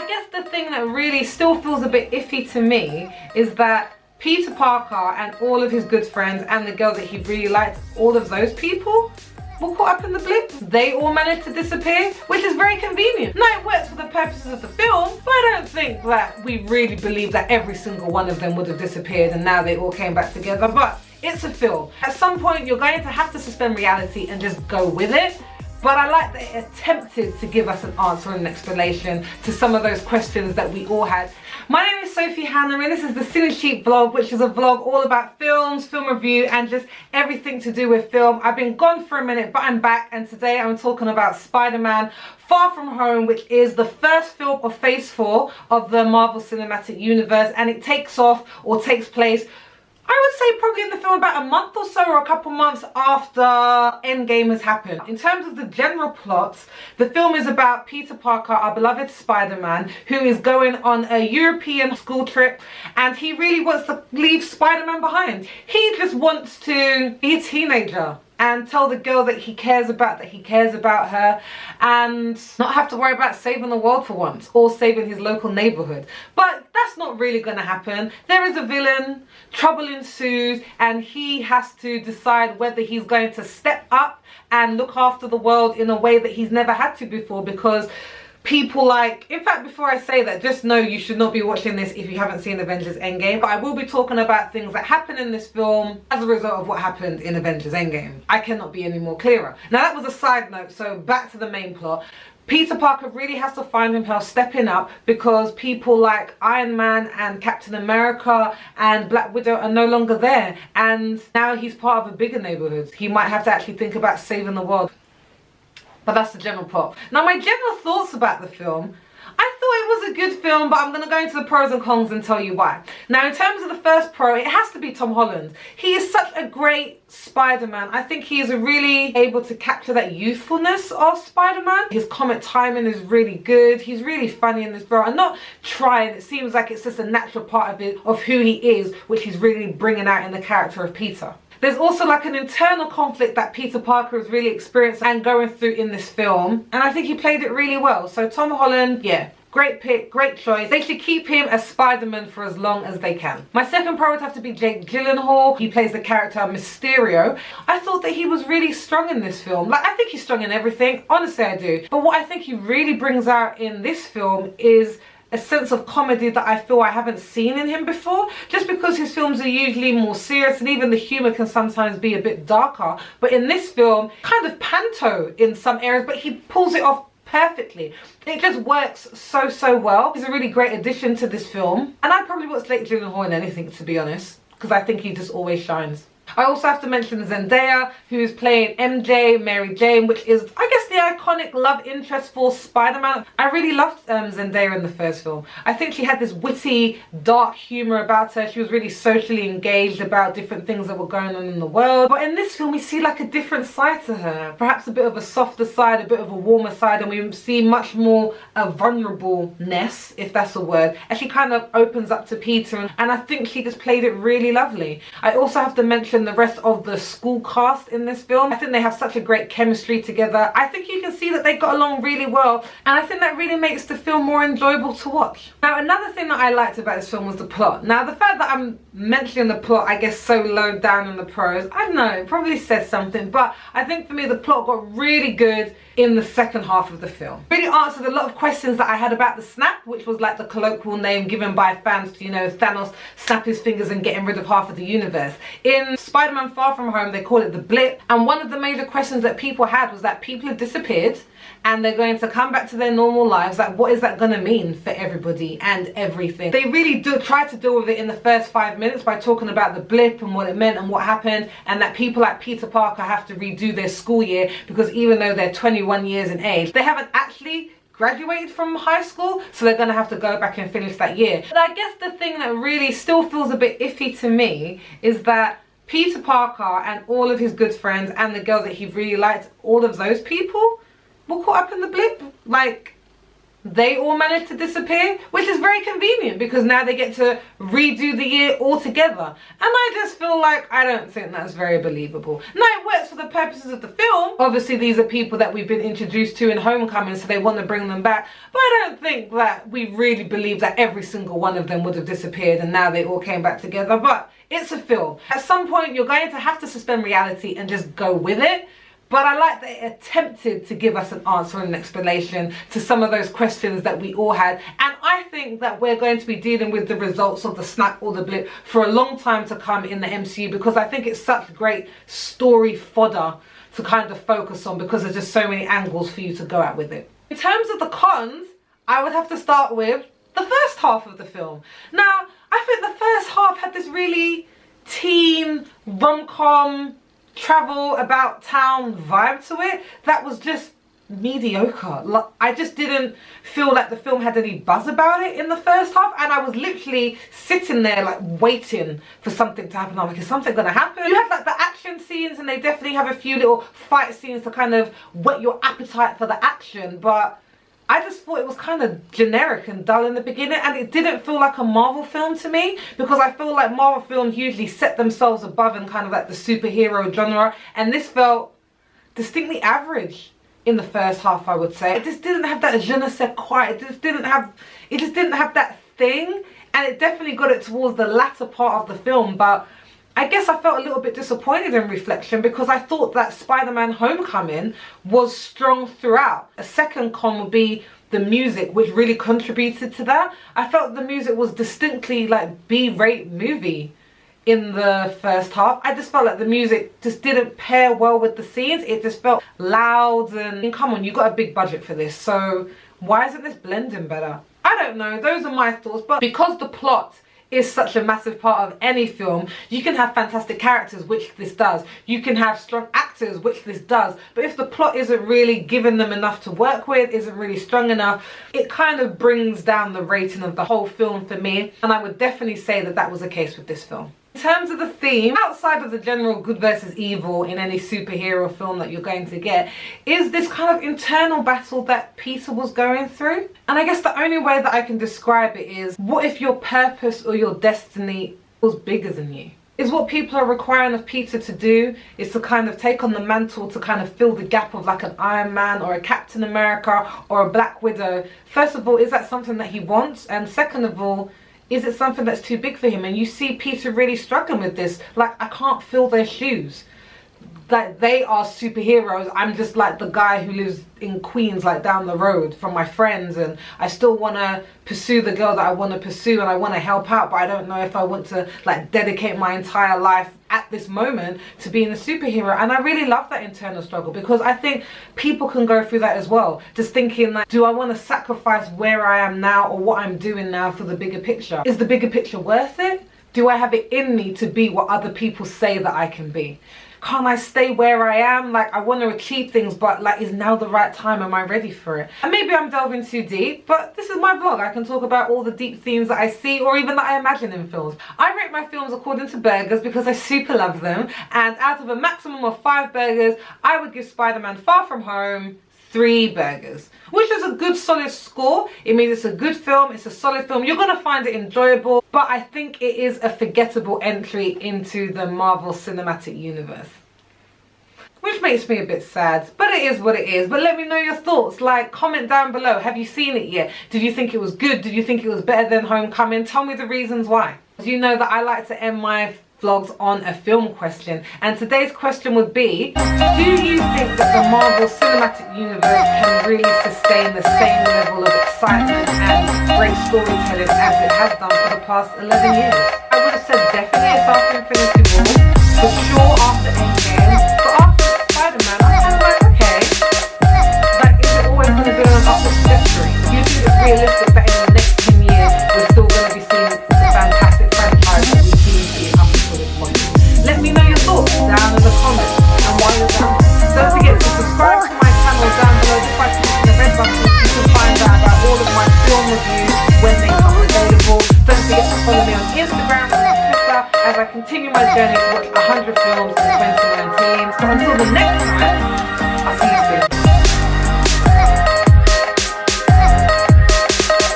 I guess the thing that really still feels a bit iffy to me is that Peter Parker and all of his good friends and the girl that he really liked, all of those people were caught up in the blip. They all managed to disappear, which is very convenient. Now it works for the purposes of the film, but I don't think that we really believe that every single one of them would have disappeared and now they all came back together. But it's a film. At some point you're going to have to suspend reality and just go with it. But I like that it attempted to give us an answer and an explanation to some of those questions that we all had. My name is Sophie Hannah and this is the CINE vlog, which is a vlog all about films, film review and just everything to do with film. I've been gone for a minute but I'm back, and today I'm talking about Spider-Man Far From Home, which is the first film of Phase 4 of the Marvel Cinematic Universe, and it takes place, I would say probably in the film about a month or so, or a couple months after Endgame has happened. In terms of the general plot, the film is about Peter Parker, our beloved Spider-Man, who is going on a European school trip, and he really wants to leave Spider-Man behind. He just wants to be a teenager and tell the girl that he cares about her, and not have to worry about saving the world for once, or saving his local neighborhood. But that's not really going to happen. There is a villain, trouble ensues, and he has to decide whether he's going to step up and look after the world in a way that he's never had to before, because people like, in fact, before I say that, just know you should not be watching this if you haven't seen Avengers Endgame. But I will be talking about things that happen in this film as a result of what happened in Avengers Endgame. I cannot be any more clearer. Now that was a side note, so back to the main plot. Peter Parker really has to find himself stepping up because people like Iron Man and Captain America and Black Widow are no longer there, and now he's part of a bigger neighborhood. He might have to actually think about saving the world. But that's the general plot. Now my general thoughts about the film, I thought it was a good film, but I'm going to go into the pros and cons and tell you why. Now in terms of the first pro, it has to be Tom Holland. He is such a great Spider-Man. I think he is really able to capture that youthfulness of Spider-Man. His comic timing is really good. He's really funny in this role and not trying. It seems like it's just a natural part of who he is, which he's really bringing out in the character of Peter. There's also like an internal conflict that Peter Parker is really experiencing and going through in this film, and I think he played it really well. So Tom Holland, yeah, great pick, great choice. They should keep him as Spider-Man for as long as they can. My second pro would have to be Jake Gyllenhaal. He plays the character Mysterio. I thought that he was really strong in this film. Like, I think he's strong in everything, honestly I do. But what I think he really brings out in this film is a sense of comedy that I feel I haven't seen in him before, just because his films are usually more serious and even the humor can sometimes be a bit darker. But in this film, kind of panto in some areas, but he pulls it off perfectly. It just works so well. He's a really great addition to this film, and I'd probably watch Jake Gyllenhaal in anything, to be honest, because I think he just always shines. I also have to mention Zendaya, who's playing MJ, Mary Jane, which is, I guess, the iconic love interest for Spider-Man. I really loved Zendaya in the first film. I think she had this witty, dark humor about her. She was really socially engaged about different things that were going on in the world. But in this film, we see like a different side to her. Perhaps a bit of a softer side, a bit of a warmer side, and we see much more vulnerableness, if that's a word, as she kind of opens up to Peter, and I think she just played it really lovely. I also have to mention the rest of the school cast in this film. I think they have such a great chemistry together. I think you can see that they got along really well, and I think that really makes the film more enjoyable to watch. Now another thing that I liked about this film was the plot. Now the fact that I'm mentioning the plot, I guess, so low down in the pros, I don't know, it probably says something, but I think for me the plot got really good in the second half of the film. Really answered a lot of questions that I had about the snap, which was like the colloquial name given by fans to, you know, Thanos snap his fingers and getting rid of half of the universe. In Spider-Man Far From Home, they call it the blip, and one of the major questions that people had was that people have disappeared and they're going to come back to their normal lives. Like, what is that going to mean for everybody and everything? They really do try to deal with it in the first 5 minutes by talking about the blip and what it meant and what happened, and that people like Peter Parker have to redo their school year because even though they're 21 years in age, they haven't actually graduated from high school, so they're going to have to go back and finish that year. But I guess the thing that really still feels a bit iffy to me is that Peter Parker and all of his good friends and the girl that he really liked, all of those people were caught up in the blip. Like, they all managed to disappear, which is very convenient because now they get to redo the year all together. And I just feel like I don't think that's very believable. Now, it works for the purposes of the film. Obviously, these are people that we've been introduced to in Homecoming, so they want to bring them back. But I don't think that we really believe that every single one of them would have disappeared and now they all came back together. But it's a film. At some point, you're going to have to suspend reality and just go with it. But I like that it attempted to give us an answer and an explanation to some of those questions that we all had. And I think that we're going to be dealing with the results of the snap or the blip for a long time to come in the MCU, because I think it's such great story fodder to kind of focus on, because there's just so many angles for you to go at with it. In terms of the cons, I would have to start with the first half of the film. Now, I think the first half had this really teen rom-com travel about town vibe to it that was just mediocre. Like, I just didn't feel like the film had any buzz about it in the first half, and I was literally sitting there like waiting for something to happen. I'm like, is something gonna happen? You have like the action scenes, and they definitely have a few little fight scenes to kind of whet your appetite for the action, but I just thought it was kind of generic and dull in the beginning, and it didn't feel like a Marvel film to me, because I feel like Marvel films usually set themselves above in kind of like the superhero genre, and this felt distinctly average in the first half, I would say. It just didn't have that je ne sais quoi. It just didn't have that thing, and it definitely got it towards the latter part of the film. But I guess I felt a little bit disappointed in reflection, because I thought that Spider-Man Homecoming was strong throughout. A second con would be the music, which really contributed to that. I felt the music was distinctly like B-rate movie in the first half. I just felt like the music just didn't pair well with the scenes. It just felt loud, and come on, you got a big budget for this, so why isn't this blending better? I don't know, those are my thoughts. But because the plot is such a massive part of any film, you can have fantastic characters, which this does. You can have strong actors, which this does. But if the plot isn't really giving them enough to work with, isn't really strong enough, it kind of brings down the rating of the whole film for me. And I would definitely say that that was the case with this film. In terms of the theme, outside of the general good versus evil in any superhero film that you're going to get, is this kind of internal battle that Peter was going through. And I guess the only way that I can describe it is, what if your purpose or your destiny was bigger than you? Is what people are requiring of Peter to do is to kind of take on the mantle to kind of fill the gap of like an Iron Man or a Captain America or a Black Widow. First of all, is that something that he wants? And second of all, is it something that's too big for him? And you see Peter really struggling with this. Like, I can't fill their shoes. Like, they are superheroes. I'm just like the guy who lives in Queens, like down the road from my friends, and I still want to pursue the girl that I want to pursue, and I want to help out, but I don't know if I want to like dedicate my entire life at this moment to being a superhero. And I really love that internal struggle, because I think people can go through that as well, just thinking like, do I want to sacrifice where I am now or what I'm doing now for the bigger picture? Is the bigger picture worth it? Do I have it in me to be what other people say that I can be? Can't I stay where I am? Like, I want to achieve things, but like, is now the right time? Am I ready for it? And maybe I'm delving too deep, but this is my vlog. I can talk about all the deep themes that I see, or even that I imagine in films. I rate my films according to burgers because I super love them. And out of a maximum of 5 burgers, I would give Spider-Man Far From Home 3 burgers, which is a good solid score. It means it's a good film, it's a solid film, you're gonna find it enjoyable, but I think it is a forgettable entry into the Marvel Cinematic Universe, which makes me a bit sad, but it is what it is. But let me know your thoughts. Like, comment down below, have you seen it yet? Did you think it was good? Did you think it was better than Homecoming? Tell me the reasons why. You know that I like to end my vlogs on a film question, and today's question would be, do you think that the Marvel Cinematic Universe can really sustain the same level of excitement and great storytelling as it has done for the past 11 years? I would have said definitely it's after Infinity War, for sure after Endgame, but after Spider-Man I'm kind of like, okay, like, is it always going to be on an upward trajectory? Do you think it's realistic that in the next 10 years we're still going to be seeing the fantastic franchise that we've seen up until this point? Let me know your thoughts down in the comments, and while you're down, don't forget to subscribe to my channel down below just by clicking the red button so you can find out about all of my film reviews when they come available. Don't forget to follow me on Instagram and Twitter as I continue my journey to watch 100 films in 20